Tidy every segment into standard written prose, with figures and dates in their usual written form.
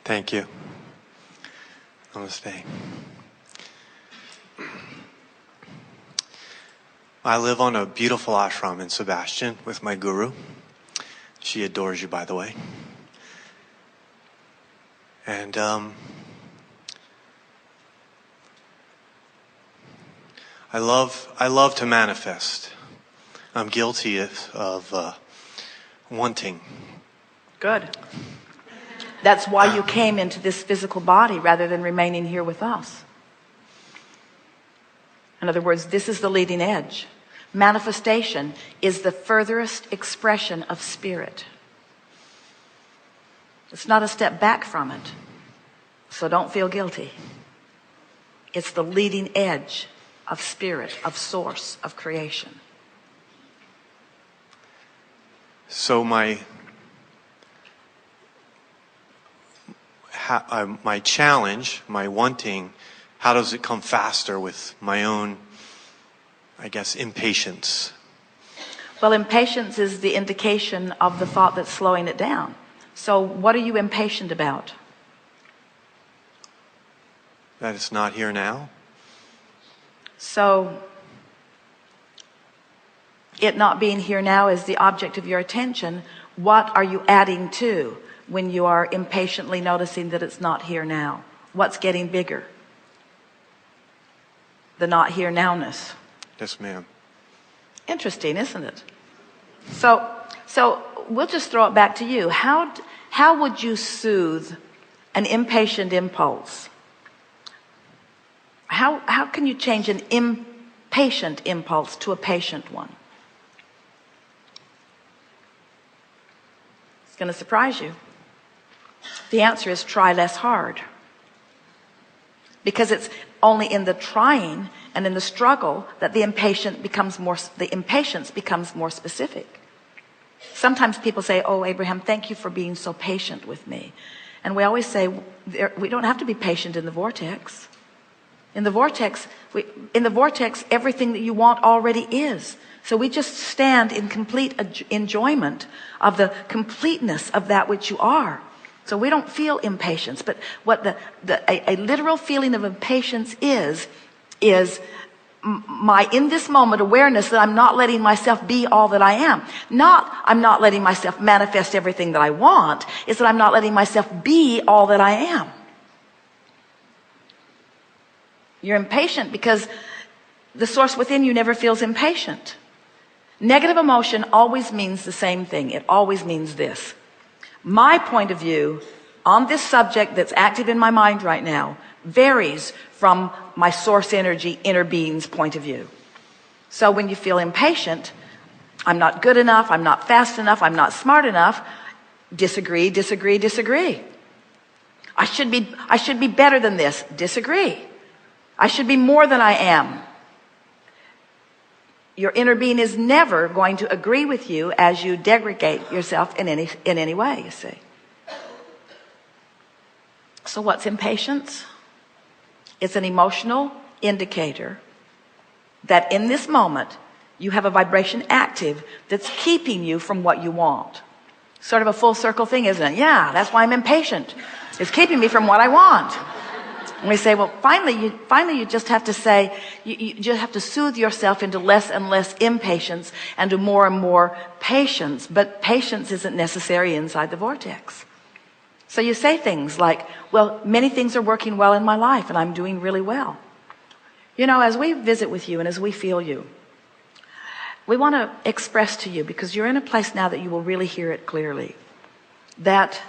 Thank you. Namaste. I live on a beautiful ashram in Sebastian with my guru. She adores you, by the way. And I love to manifest. I'm guilty of wanting. Good. That's why you came into this physical body rather than remaining here with us. In other words, this is the leading edge. Manifestation is the furthest expression of spirit. It's not a step back from it. So don't feel guilty. It's the leading edge of spirit, of source, of creation. So my challenge, my wanting, how does it come faster with my own, I guess, impatience? Well, impatience is the indication of the thought that's slowing it down. So what are you impatient about? That it's not here now? So it not being here now is the object of your attention. What are you adding to when you are impatiently noticing that it's not here now? What's getting bigger? The not here nowness. Yes, ma'am. Interesting, isn't it? So we'll just throw it back to you. How would you soothe an impatient impulse? How can you change an impatient impulse to a patient one? It's going to surprise you. The answer is try less hard. Because it's only in the trying and in the struggle that the impatience becomes more specific. Sometimes people say, "Oh, Abraham, thank you for being so patient with me." And we always say, we don't have to be patient in the vortex. In the vortex, everything that you want already is. So we just stand in complete enjoyment of the completeness of that which you are. So we don't feel impatience, but what a literal feeling of impatience is my in this moment awareness that I'm not letting myself be all that I am. Not I'm not letting myself manifest everything that I want, is that I'm not letting myself be all that I am. You're impatient because the source within you never feels impatient. Negative emotion always means the same thing. It always means this. My point of view on this subject that's active in my mind right now varies from my source energy, inner being's point of view. So when you feel impatient, I'm not good enough, I'm not fast enough, I'm not smart enough, disagree. I should be better than this, disagree. I should be more than I am. Your inner being is never going to agree with you as you degrade yourself in any way, you see. So what's impatience? It's an emotional indicator that in this moment you have a vibration active that's keeping you from what you want. Sort of a full circle thing, isn't it? Yeah, that's why I'm impatient. It's keeping me from what I want. And we say, well, finally you just have to say, you just have to soothe yourself into less and less impatience and to more and more patience. But patience isn't necessary inside the vortex. So you say things like, well, many things are working well in my life and I'm doing really well. You know, as we visit with you and as we feel you, we want to express to you, because you're in a place now that you will really hear it clearly, that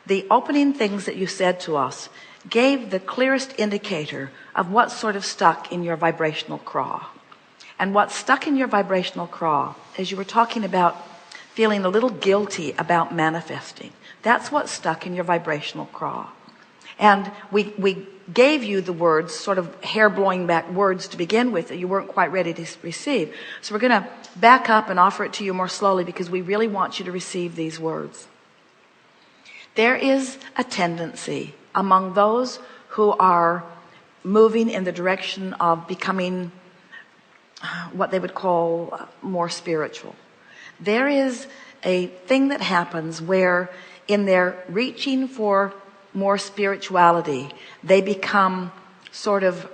the opening things that you said to us gave the clearest indicator of what's sort of stuck in your vibrational craw. And what's stuck in your vibrational craw, as you were talking about feeling a little guilty about manifesting, that's what's stuck in your vibrational craw. And we gave you the words, sort of hair-blowing back words to begin with, that you weren't quite ready to receive. So we're going to back up and offer it to you more slowly, because we really want you to receive these words. There is a tendency among those who are moving in the direction of becoming what they would call more spiritual. There is a thing that happens where in their reaching for more spirituality, they become sort of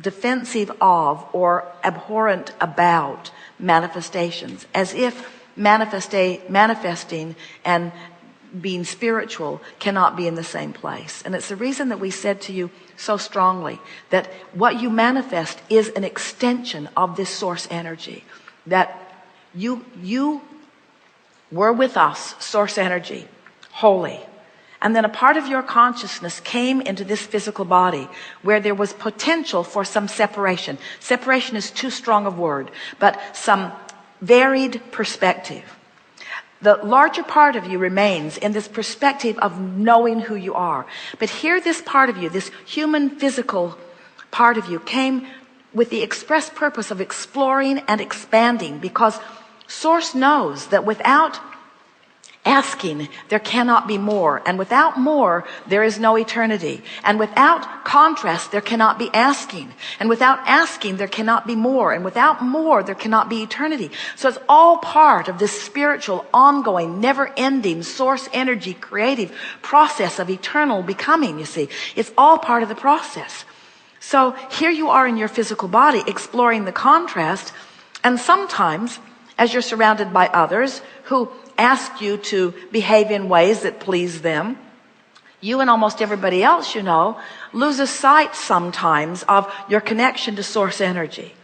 defensive of or abhorrent about manifestations, as if manifesting and being spiritual cannot be in the same place. And it's the reason that we said to you so strongly that what you manifest is an extension of this source energy, that you were with us, source energy, holy. And then a part of your consciousness came into this physical body where there was potential for some separation. Separation is too strong a word, but some varied perspective. The larger part of you remains in this perspective of knowing who you are. But here this part of you, this human physical part of you, came with the express purpose of exploring and expanding, because Source knows that without asking, there cannot be more. And without more, there is no eternity. And without contrast, there cannot be asking. And without asking, there cannot be more. And without more, there cannot be eternity. So it's all part of this spiritual, ongoing, never-ending, source energy, creative process of eternal becoming, you see. It's all part of the process. So here you are in your physical body, exploring the contrast. And sometimes, as you're surrounded by others who ask you to behave in ways that please them, you and almost everybody else you know loses sight sometimes of your connection to source energy.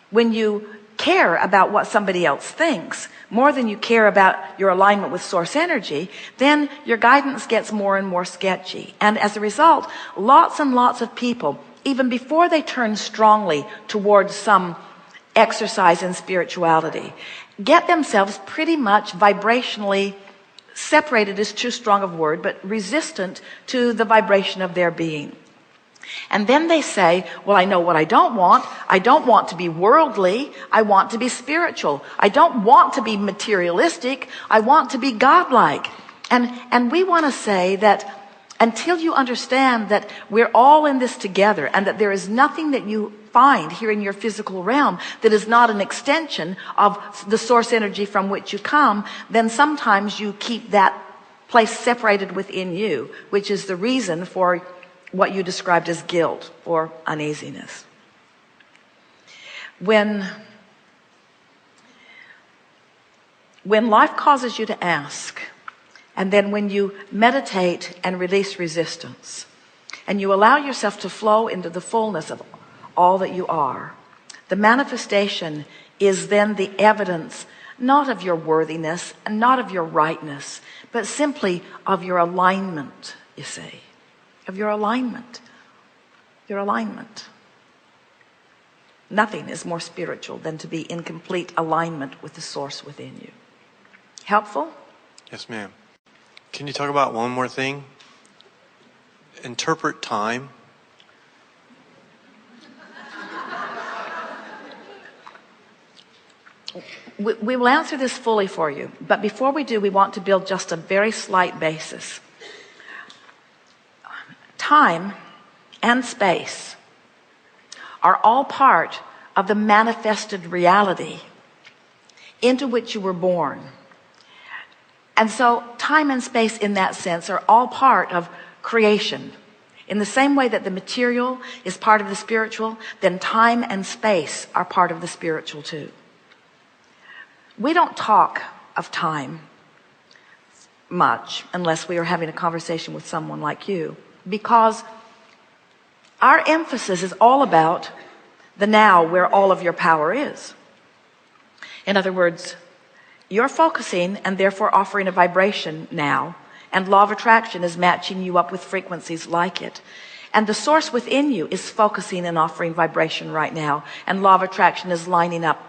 When you care about what somebody else thinks more than you care about your alignment with source energy, then your guidance gets more and more sketchy. And as a result, lots and lots of people, even before they turn strongly towards some exercise in spirituality, get themselves pretty much vibrationally separated is too strong a word, but resistant to the vibration of their being. And then they say, well, I know what I don't want. I don't want to be worldly. I want to be spiritual. I don't want to be materialistic. I want to be godlike. And we want to say that until you understand that we're all in this together, and that there is nothing that you find here in your physical realm that is not an extension of the source energy from which you come, then sometimes you keep that place separated within you, which is the reason for what you described as guilt or uneasiness. When life causes you to ask, and then when you meditate and release resistance, and you allow yourself to flow into the fullness of all that you are, the manifestation is then the evidence not of your worthiness and not of your rightness, but simply of your alignment, you see, of your alignment. Your alignment. Nothing is more spiritual than to be in complete alignment with the source within you. Helpful? Yes, ma'am. Can you talk about one more thing? Interpret time. We will answer this fully for you, but before we do, we want to build just a very slight basis. Time and space are all part of the manifested reality into which you were born. And so time and space in that sense are all part of creation. In the same way that the material is part of the spiritual, then time and space are part of the spiritual too. We don't talk of time much unless we are having a conversation with someone like you, because our emphasis is all about the now, where all of your power is. In other words, you're focusing and therefore offering a vibration now, and law of attraction is matching you up with frequencies like it. And the source within you is focusing and offering vibration right now, and law of attraction is lining up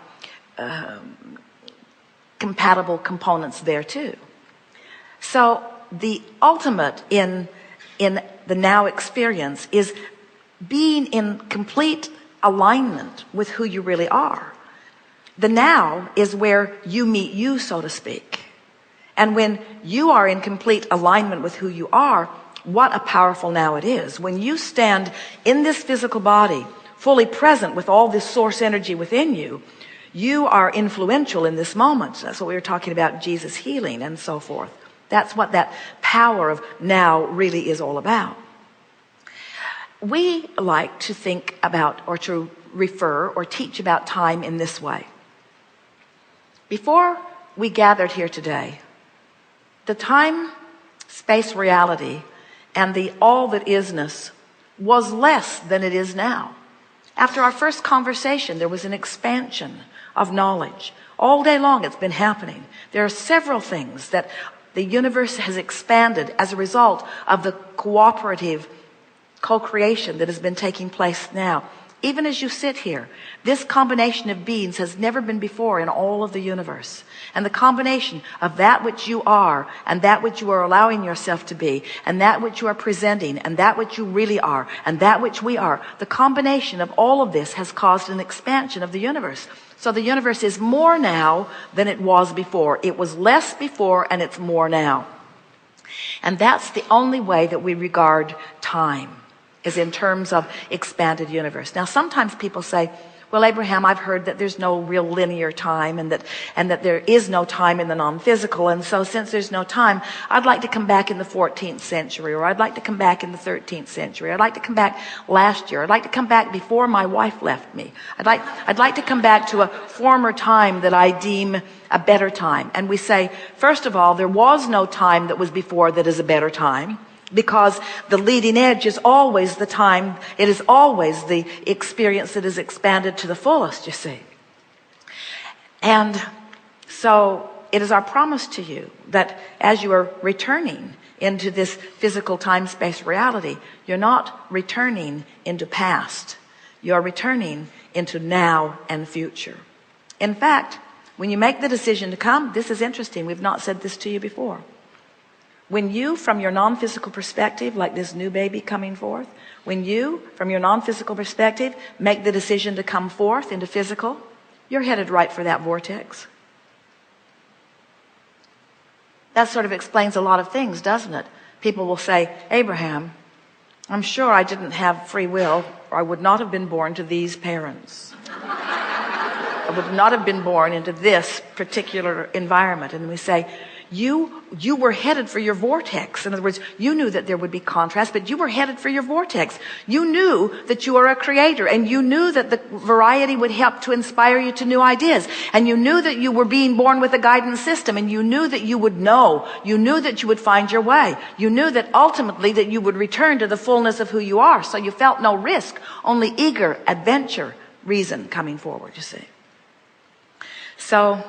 compatible components there too. So the ultimate in the now experience is being in complete alignment with who you really are. The now is where you meet you, so to speak. And when you are in complete alignment with who you are, what a powerful now it is. When you stand in this physical body, fully present with all this source energy within you, you are influential in this moment. That's what we were talking about, Jesus healing and so forth. That's what that power of now really is all about. We like to think about or to refer or teach about time in this way. Before we gathered here today, the time, space reality and the all that isness was less than it is now. After our first conversation, there was an expansion of knowledge. All day long it's been happening. There are several things that the universe has expanded as a result of the cooperative co-creation that has been taking place now. Even as you sit here, this combination of beings has never been before in all of the universe. And the combination of that which you are and that which you are allowing yourself to be and that which you are presenting and that which you really are and that which we are, the combination of all of this has caused an expansion of the universe. So the universe is more now than it was before. It was less before and it's more now. And that's the only way that we regard time, is in terms of expanded universe. Now, sometimes people say, well, Abraham, I've heard that there's no real linear time and that there is no time in the non-physical. And so since there's no time, I'd like to come back in the 14th century, or I'd like to come back in the 13th century. I'd like to come back last year. I'd like to come back before my wife left me. I'd like to come back to a former time that I deem a better time. And we say, first of all, there was no time that was before that is a better time. Because the leading edge is always the time, it is always the experience that is expanded to the fullest, you see. And so it is our promise to you that as you are returning into this physical time-space reality, you're not returning into past. You're returning into now and future. In fact, when you make the decision to come, this is interesting, we've not said this to you before. When you, from your non-physical perspective, like this new baby coming forth, when you, from your non-physical perspective, make the decision to come forth into physical, you're headed right for that vortex. That sort of explains a lot of things, doesn't it? People will say, Abraham, I'm sure I didn't have free will, or I would not have been born to these parents. I would not have been born into this particular environment. And we say, you were headed for your vortex. In other words, you knew that there would be contrast, but you were headed for your vortex. You knew that you are a creator, and you knew that the variety would help to inspire you to new ideas. And you knew that you were being born with a guidance system, and you knew that you would know. You knew that you would find your way. You knew that ultimately that you would return to the fullness of who you are. So you felt no risk, only eager adventure, reason coming forward, you see. So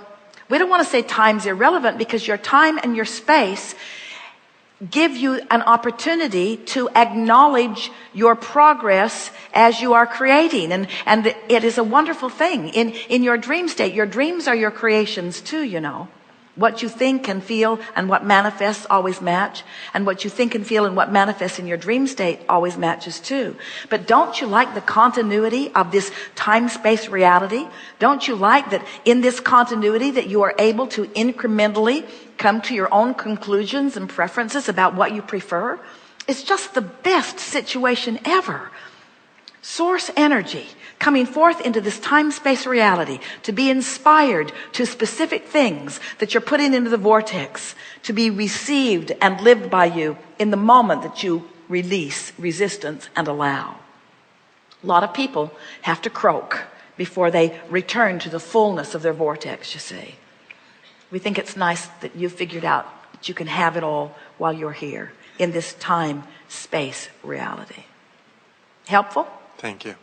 we don't want to say time's irrelevant, because your time and your space give you an opportunity to acknowledge your progress as you are creating. And it is a wonderful thing. In your dream state, your dreams are your creations too, you know. What you think and feel and what manifests always match. And what you think and feel and what manifests in your dream state always matches too. But don't you like the continuity of this time-space reality? Don't you like that in this continuity that you are able to incrementally come to your own conclusions and preferences about what you prefer? It's just the best situation ever. Source energy coming forth into this time-space reality to be inspired to specific things that you're putting into the vortex, to be received and lived by you in the moment that you release resistance and allow. A lot of people have to croak before they return to the fullness of their vortex, you see. We think it's nice that you figured out that you can have it all while you're here in this time-space reality. Helpful? Thank you.